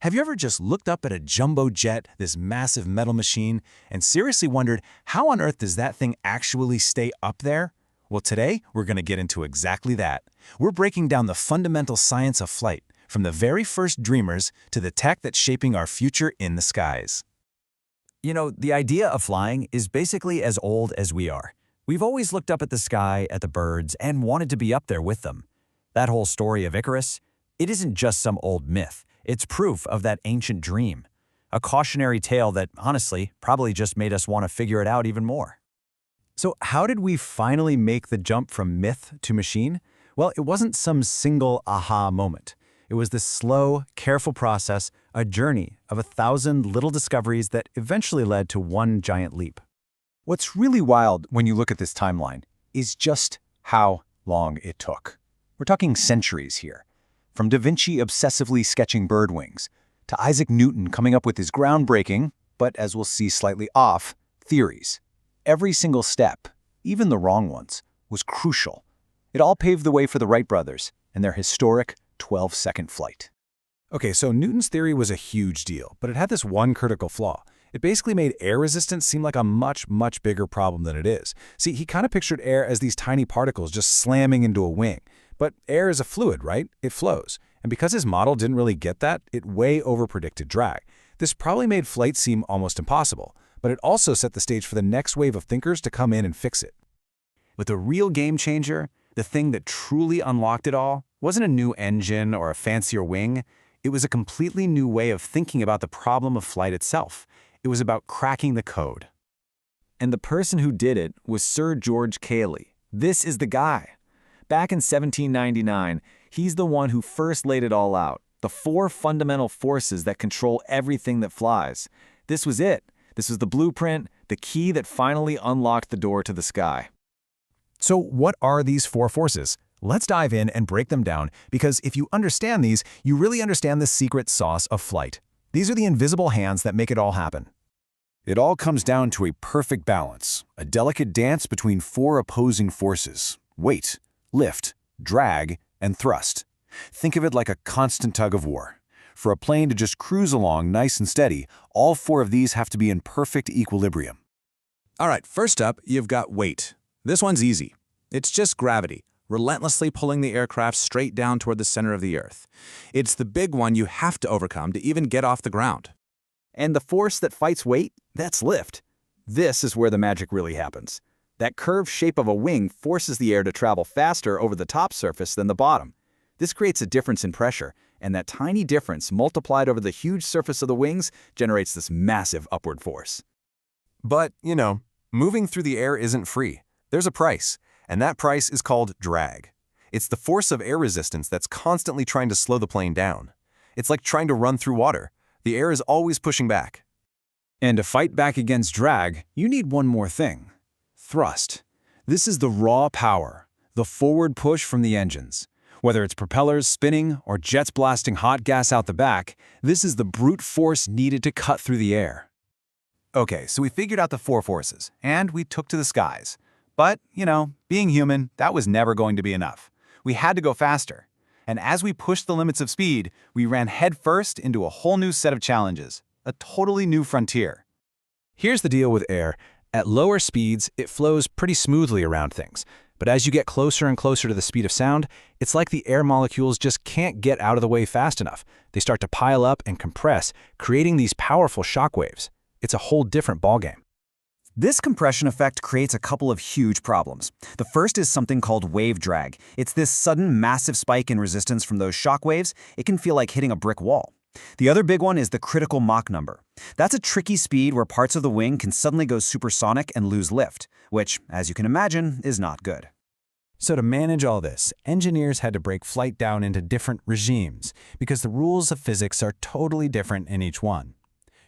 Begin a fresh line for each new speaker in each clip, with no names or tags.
Have you ever just looked up at a jumbo jet, this massive metal machine, and seriously wondered, how on earth does that thing actually stay up there? Well, today, we're going to get into exactly that. We're breaking down the fundamental science of flight, from the very first dreamers to the tech that's shaping our future in the skies.
You know, the idea of flying is basically as old as we are. We've always looked up at the sky, at the birds, and wanted to be up there with them. That whole story of Icarus, it isn't just some old myth. It's proof of that ancient dream. A cautionary tale that, honestly, probably just made us want to figure it out even more.
So how did we finally make the jump from myth to machine? Well, it wasn't some single aha moment. It was this slow, careful process, a journey of 1,000 little discoveries that eventually led to one giant leap. What's really wild when you look at this timeline is just how long it took. We're talking centuries here. From Da Vinci obsessively sketching bird wings, to Isaac Newton coming up with his groundbreaking, but as we'll see slightly off, theories. Every single step, even the wrong ones, was crucial. It all paved the way for the Wright brothers and their historic 12-second flight. Okay, so Newton's theory was a huge deal, but it had this one critical flaw. It basically made air resistance seem like a much bigger problem than it is. See, he kind of pictured air as these tiny particles just slamming into a wing. But air is a fluid, right? It flows. And because his model didn't really get that, it way overpredicted drag. This probably made flight seem almost impossible, but it also set the stage for the next wave of thinkers to come in and fix it. But the real game changer, the thing that truly unlocked it all, wasn't a new engine or a fancier wing. It was a completely new way of thinking about the problem of flight itself. It was about cracking the code. And the person who did it was Sir George Cayley. This is the guy. Back in 1799, he's the one who first laid it all out, the 4 fundamental forces that control everything that flies. This was it. This was the blueprint, the key that finally unlocked the door to the sky. So what are these 4 forces? Let's dive in and break them down, because if you understand these, you really understand the secret sauce of flight. These are the invisible hands that make it all happen. It all comes down to a perfect balance, a delicate dance between 4 opposing forces: weight, lift, drag, and thrust. Think of it like a constant tug of war. For a plane to just cruise along nice and steady, all 4 of these have to be in perfect equilibrium. All right, first up, you've got weight. This one's easy. It's just gravity, relentlessly pulling the aircraft straight down toward the center of the Earth. It's the big one you have to overcome to even get off the ground. And the force that fights weight, that's lift. This is where the magic really happens. That curved shape of a wing forces the air to travel faster over the top surface than the bottom. This creates a difference in pressure, and that tiny difference multiplied over the huge surface of the wings generates this massive upward force. But, moving through the air isn't free. There's a price, and that price is called drag. It's the force of air resistance that's constantly trying to slow the plane down. It's like trying to run through water. The air is always pushing back. And to fight back against drag, you need one more thing. Thrust. This is the raw power, the forward push from the engines. Whether it's propellers spinning or jets blasting hot gas out the back, this is the brute force needed to cut through the air. Okay, so we figured out the 4 forces, and we took to the skies. But, being human, that was never going to be enough. We had to go faster. And as we pushed the limits of speed, we ran headfirst into a whole new set of challenges, a totally new frontier. Here's the deal with air. At lower speeds, it flows pretty smoothly around things. But as you get closer and closer to the speed of sound, it's like the air molecules just can't get out of the way fast enough. They start to pile up and compress, creating these powerful shock waves. It's a whole different ballgame.
This compression effect creates a couple of huge problems. The first is something called wave drag. It's this sudden, massive spike in resistance from those shock waves. It can feel like hitting a brick wall. The other big one is the critical Mach number. That's a tricky speed where parts of the wing can suddenly go supersonic and lose lift, which, as you can imagine, is not good.
So to manage all this, engineers had to break flight down into different regimes, because the rules of physics are totally different in each one.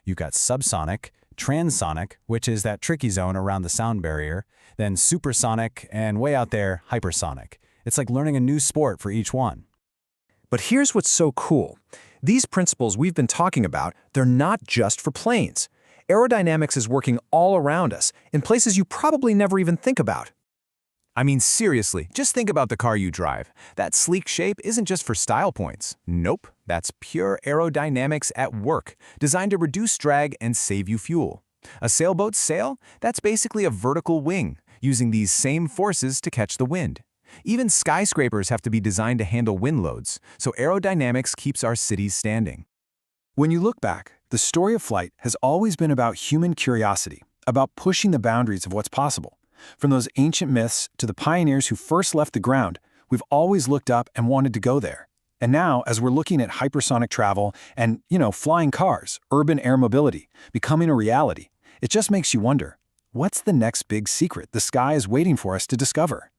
You've got subsonic, transonic, which is that tricky zone around the sound barrier, then supersonic, and way out there, hypersonic. It's like learning a new sport for each one.
But here's what's so cool. These principles we've been talking about, they're not just for planes. Aerodynamics is working all around us, in places you probably never even think about. I mean, seriously, just think about the car you drive. That sleek shape isn't just for style points. Nope, that's pure aerodynamics at work, designed to reduce drag and save you fuel. A sailboat's sail? That's basically a vertical wing, using these same forces to catch the wind. Even skyscrapers have to be designed to handle wind loads, so aerodynamics keeps our cities standing.
When you look back, the story of flight has always been about human curiosity, about pushing the boundaries of what's possible. From those ancient myths to the pioneers who first left the ground, we've always looked up and wanted to go there. And now, as we're looking at hypersonic travel and, flying cars, urban air mobility, becoming a reality, it just makes you wonder, what's the next big secret the sky is waiting for us to discover?